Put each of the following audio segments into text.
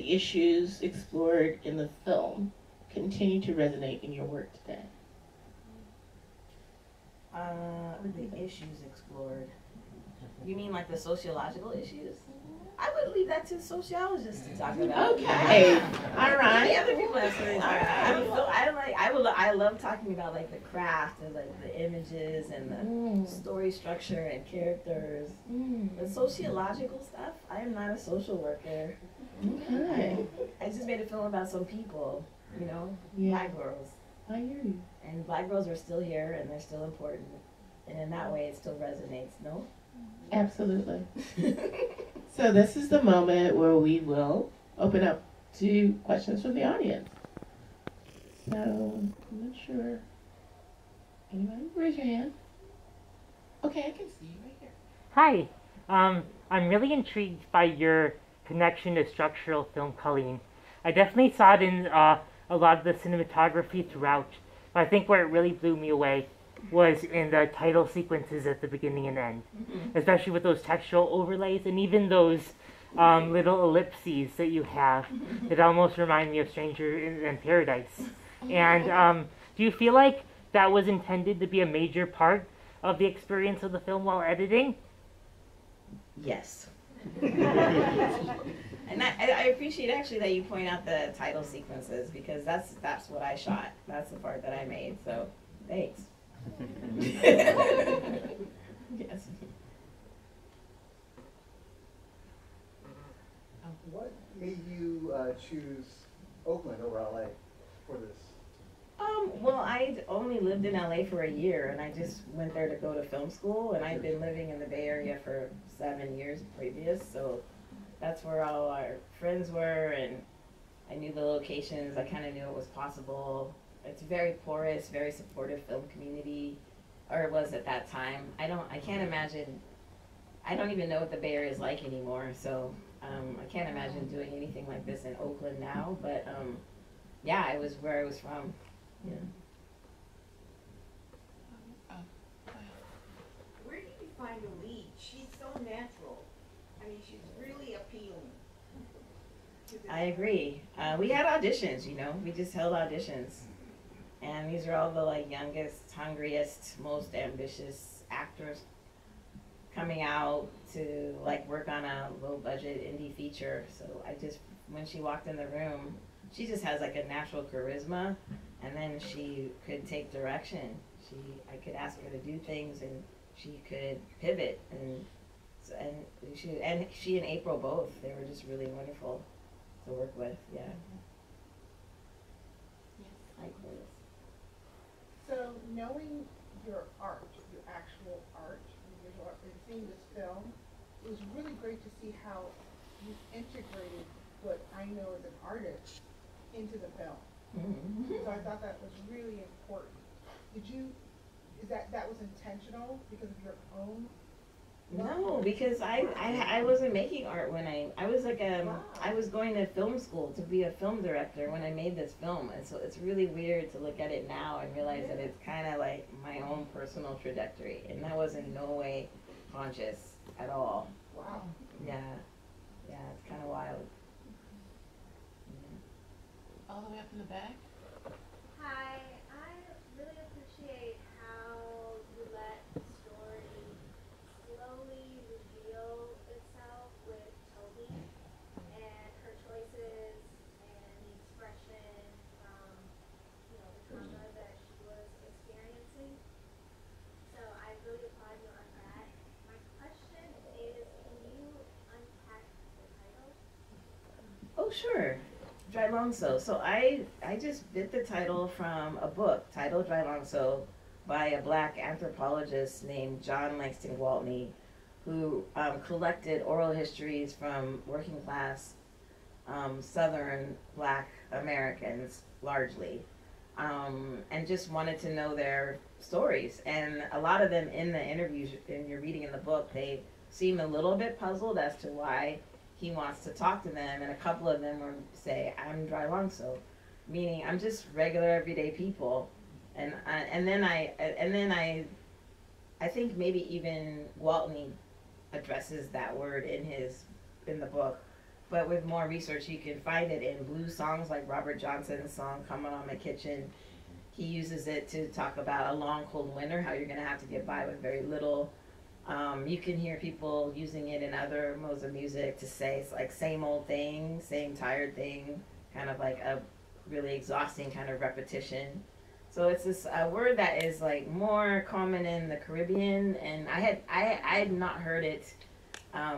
the issues explored in the film continue to resonate in your work today? The issues explored. You mean like the sociological issues? I would leave that to sociologists to talk about. Okay, all right. The other people have stories. I love talking about like the craft and like the images and the story structure and characters. The sociological stuff. I am not a social worker. Okay. I just made a film about some people, you know, black girls. I hear you. And black girls are still here and they're still important. And in that way, it still resonates. No? Absolutely. So this is the moment where we will open up to questions from the audience. So I'm not sure. Anybody? Raise your hand. Okay, I can see you right here. Hi. I'm really intrigued by your connection to structural film, Cauleen. I definitely saw it in a lot of the cinematography throughout, but I think where it really blew me away was in the title sequences at the beginning and end, especially with those textual overlays and even those little ellipses that you have that almost remind me of Stranger in Paradise. And do you feel like that was intended to be a major part of the experience of the film while editing? Yes. And I appreciate actually that you point out the title sequences because that's what I shot. That's the part that I made. So thanks. Yes. What made you choose Oakland over LA for this? Well, I'd only lived in LA for a year, and I just went there to go to film school, and I'd been living in the Bay Area for 7 years previous, so that's where all our friends were, and I knew the locations. I kind of knew it was possible. It's a very porous, very supportive film community, or it was at that time. I can't imagine, I don't even know what the Bay Area is like anymore, so I can't imagine doing anything like this in Oakland now, but yeah, it was where I was from. Yeah. Where did you find the lead? She's so natural. I mean, she's really appealing. I agree. We had auditions, you know. We just held auditions. And these are all the like youngest, hungriest, most ambitious actors coming out to like work on a low budget indie feature. So when she walked in the room, she just has like a natural charisma, and then she could take direction. I could ask her to do things, and she could pivot, and she and April both. They were just really wonderful to work with. Yeah. Yes. Likewise. So knowing your art, your actual art, and seeing this film, it was really great to see how you integrated what I know as an artist into the film. Mm-hmm. So I thought that was really important. Is that was intentional because of your own? No, because I wasn't making art when I was like I was going to film school to be a film director when I made this film, and so it's really weird to look at it now and realize that it's kind of like my own personal trajectory, and that was in no way conscious at all. Wow. Yeah, it's kind of wild. All the way up in the back. Hi, I really appreciate how you let the story slowly reveal itself with Toby and her choices and the expression from, the trauma that she was experiencing. So I really applaud you on that. My question is, can you unpack the title? Oh, sure. Drylongso. So I just bit the title from a book titled Drylongso by a black anthropologist named John Langston Gwaltney, who collected oral histories from working class Southern black Americans largely, and just wanted to know their stories. And a lot of them in the interviews and you're reading in the book, they seem a little bit puzzled as to why he wants to talk to them, and a couple of them say, "I'm Drylongso," meaning I'm just regular everyday people. And then I think maybe even Gwaltney addresses that word in the book, but with more research, you can find it in blues songs like Robert Johnson's song "Coming on My Kitchen." He uses it to talk about a long, cold winter, how you're going to have to get by with very little. You can hear people using it in other modes of music to say it's like same old thing, same tired thing, kind of like a really exhausting kind of repetition. So it's this word that is like more common in the Caribbean, and I had not heard it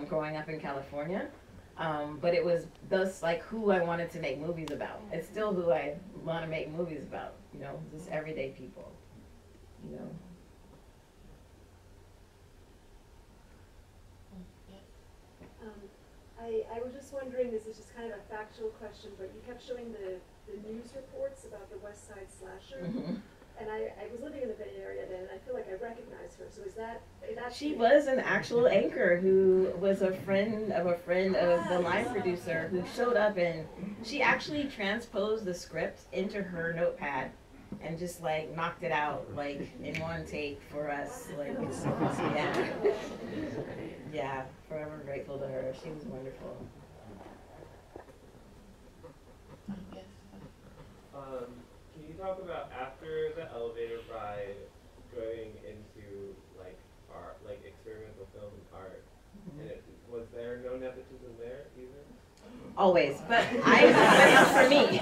growing up in California, but it was thus like who I wanted to make movies about. It's still who I want to make movies about, you know, just everyday people, you know. I was just wondering, this is just kind of a factual question, but you kept showing the news reports about the West Side Slasher. Mm-hmm. And I was living in the Bay Area then, and I feel like I recognized her. So is that She was an actual anchor who was a friend of the line producer who showed up, and she actually transposed the script into her notepad and just like knocked it out like in one take for us. Like, yeah. Yeah, forever grateful to her. She was wonderful. Can you talk about after the elevator ride, going into like art, like experimental film and art? And was there no nepotism there either? Always, but for me,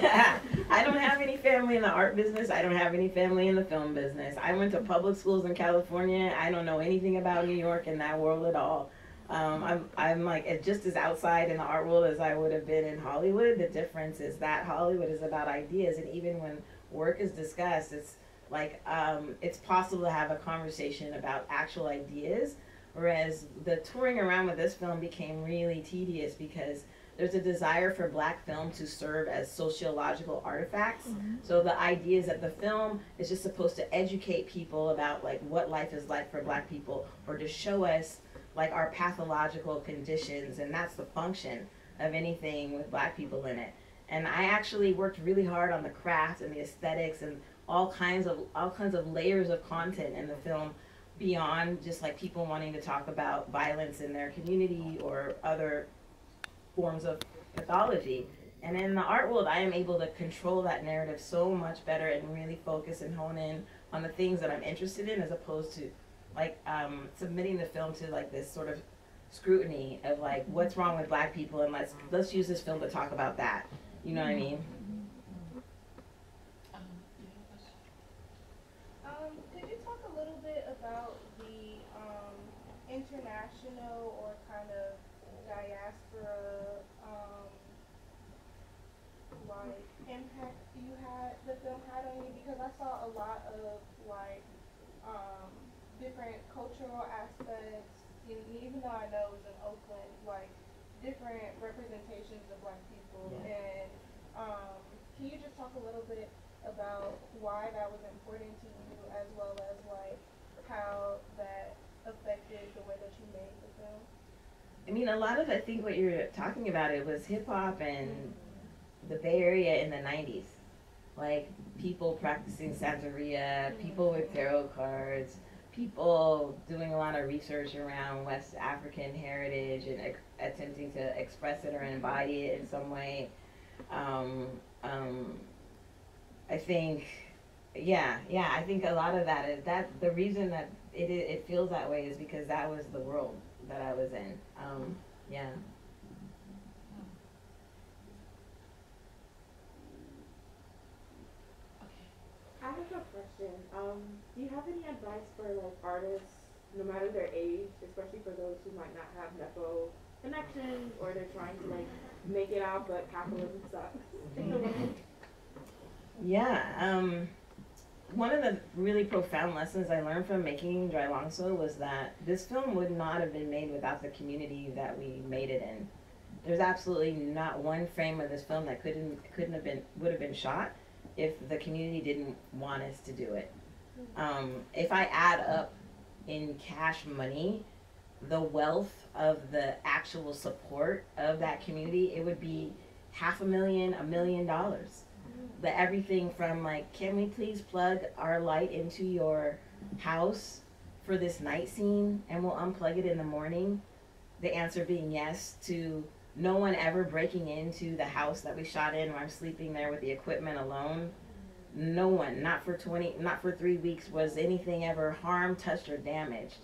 I don't have any family in the art business. I don't have any family in the film business. I went to public schools in California. I don't know anything about New York and that world at all. I'm like just as outside in the art world as I would have been in Hollywood. The difference is that Hollywood is about ideas, and even when work is discussed, it's like it's possible to have a conversation about actual ideas, whereas the touring around with this film became really tedious because there's a desire for black film to serve as sociological artifacts. So the idea is that the film is just supposed to educate people about like what life is like for black people, or to show us like our pathological conditions, and that's the function of anything with black people in it. And I actually worked really hard on the craft and the aesthetics and all kinds of layers of content in the film, beyond just like people wanting to talk about violence in their community or other forms of pathology. And in the art world, I am able to control that narrative so much better and really focus and hone in on the things that I'm interested in, as opposed to like submitting the film to like this sort of scrutiny of like what's wrong with black people, and let's use this film to talk about that. You know what I mean? Could you talk a little bit about the international or kind of diaspora like impact the film had on you? Because I saw a lot of like different cultural aspects, even though I know it was in Oakland, like different representations of black people. Yeah. And can you just talk a little bit about why that was important to you, as well as like how that affected the way that you made the film? I mean, a lot of I think what you're talking about, it was hip hop and the Bay Area in the 90s. Like people practicing Santeria, people with tarot cards, people doing a lot of research around West African heritage and attempting to express it or embody it in some way. I think, I think a lot of that is that the reason that it feels that way is because that was the world that I was in. Yeah. I have a question. Do you have any advice for like artists, no matter their age, especially for those who might not have nepo connections, or they're trying to like make it out but capitalism sucks? Yeah. One of the really profound lessons I learned from making Drylongso was that this film would not have been made without the community that we made it in. There's absolutely not one frame of this film that would have been shot if the community didn't want us to do it. If I add up in cash money the wealth of the actual support of that community, it would be $500,000, $1 million. The everything from like, can we please plug our light into your house for this night scene and we'll unplug it in the morning, the answer being yes, to no one ever breaking into the house that we shot in where I'm sleeping there with the equipment alone. No one, not for 3 weeks was anything ever harmed, touched, or damaged.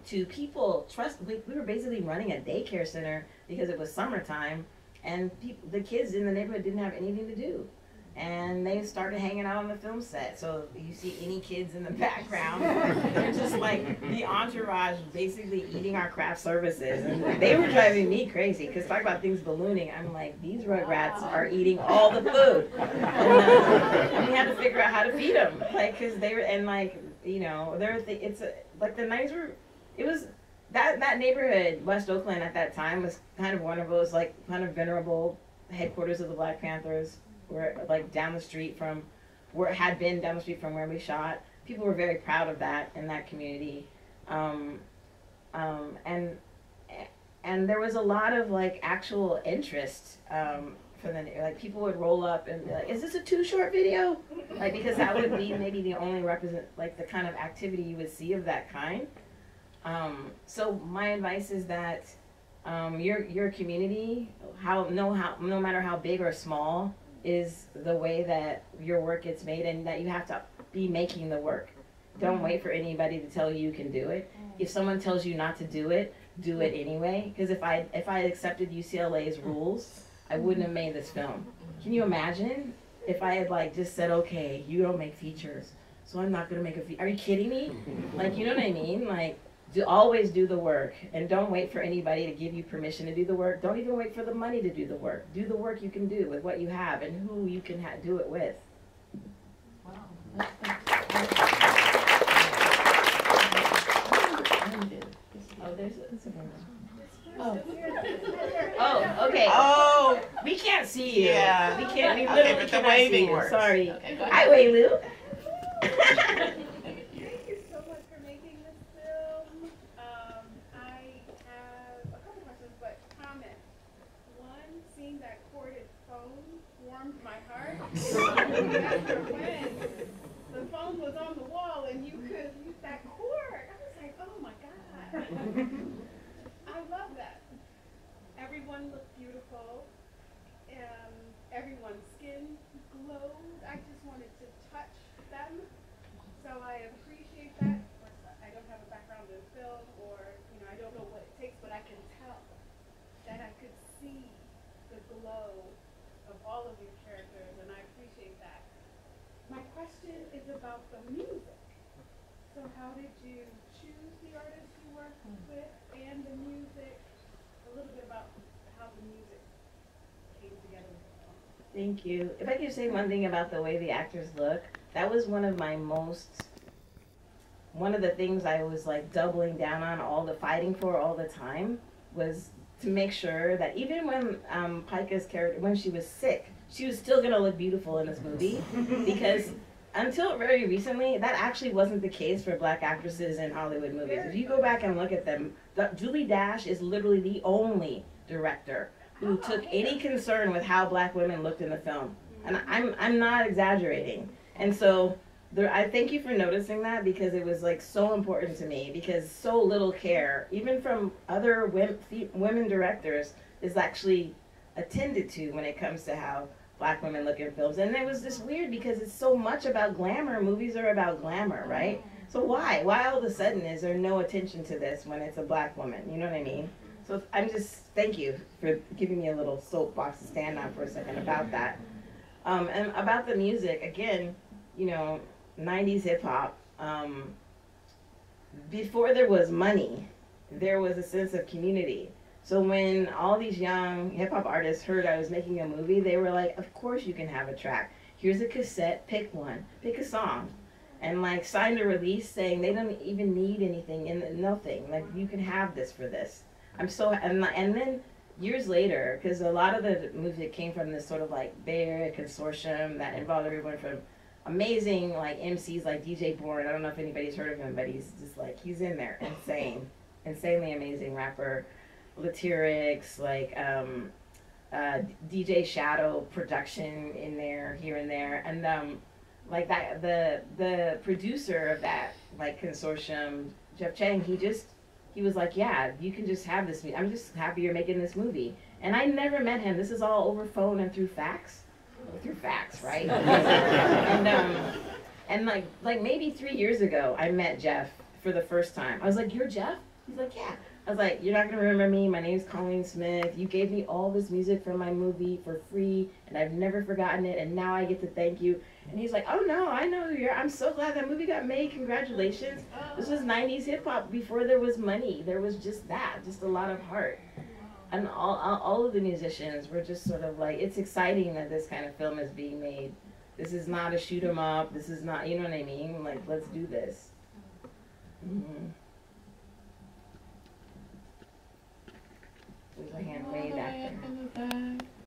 To people, we were basically running a daycare center because it was summertime, and the kids in the neighborhood didn't have anything to do. And they started hanging out on the film set. So you see any kids in the background, they're just like the entourage basically eating our craft services. And they were driving me crazy because talk about things ballooning. I'm like, these rugrats are eating all the food. And we had to figure out how to feed them. Like, because they were, and like, you know, like the 90s were, it was, that neighborhood, West Oakland at that time was kind of wonderful. It was like kind of venerable headquarters of the Black Panthers. Were like down the street from where it had been down the street from where we shot. People were very proud of that in that community, and there was a lot of like actual interest for the like people would roll up and be like, "Is this a too short video?" Like because that would be maybe the only like the kind of activity you would see of that kind. So my advice is that your community, no matter how big or small, is the way that your work gets made, and that you have to be making the work. Don't wait for anybody to tell you you can do it. If someone tells you not to do it anyway. Because if I accepted UCLA's rules, I wouldn't have made this film. Can you imagine if I had like just said, okay, you don't make features, so I'm not gonna make a feature. Are you kidding me? Like, you know what I mean? Like, always do the work, and don't wait for anybody to give you permission to do the work. Don't even wait for the money to do the work. Do the work you can do with what you have and who you can do it with. Wow. Oh, there's Oh, okay. Oh, we can't see you. Yeah. We can't. We Okay, literally but the cannot waving see you. works. Sorry. Okay, go ahead. Hi, Wei Lu. Thank you so much for making this film. I have a couple questions, but comments. One, seeing that corded phone warmed my heart. After when the phone was on the wall and you could use that cord, I was like, oh my God. I love that. Everyone looked beautiful. Everyone's skin glowed. I just wanted to touch them. So I appreciate that. Of course, I don't have a background in film, or I don't know what it takes, but I can tell that I could see the glow of all of your characters, and I appreciate that. My question is about the music. So how did you choose the artists you worked with and the music? A little bit about how the music came together with the film. Thank you. If I could say one thing about the way the actors look, that was one of the things I was like doubling down on, fighting for all the time, was to make sure that even when Pica's character, when she was sick, she was still gonna look beautiful in this movie, because until very recently, that actually wasn't the case for Black actresses in Hollywood movies. If you go back and look at them, Julie Dash is literally the only director who took any concern with how Black women looked in the film. And I'm not exaggerating. And so I thank you for noticing that, because it was like so important to me, because so little care, even from other women directors, is actually attended to when it comes to how Black women look in films. And it was just weird because it's so much about glamour. Movies are about glamour, right? So why all of a sudden is there no attention to this when it's a Black woman? You know what I mean? So thank you for giving me a little soapbox to stand on for a second about that. And about the music, again, 90s hip hop, before there was money, there was a sense of community. So when all these young hip hop artists heard I was making a movie, they were like, of course you can have a track. Here's a cassette, pick one, pick a song. And like signed a release saying they don't even need anything and nothing. Like, you can have this for this. And then years later, because a lot of the music came from this sort of like Bay Area consortium that involved everyone from amazing like MCs like DJ Bourne. I don't know if anybody's heard of him, but he's just like, he's in there, insanely amazing rapper. Lyrics, like DJ Shadow production in there, here and there, and like that the producer of that like consortium, Jeff Chang, he was like, yeah, you can just have this. I'm just happy you're making this movie. And I never met him. This is all over phone and through fax. Through fax, right? and like maybe 3 years ago, I met Jeff for the first time. I was like, "You're Jeff?" He's like, "Yeah." I was like, "You're not gonna remember me. My name's Cauleen Smith. You gave me all this music for my movie for free, and I've never forgotten it. And now I get to thank you." And he's like, "Oh no, I know who you are. I'm so glad that movie got made. Congratulations." This was 90s hip hop before there was money. There was just a lot of heart. And all of the musicians were just sort of like, it's exciting that this kind of film is being made. This is not a shoot 'em up. This is not, you know what I mean? Like, let's do this. Mm-hmm. There's a hand way back there.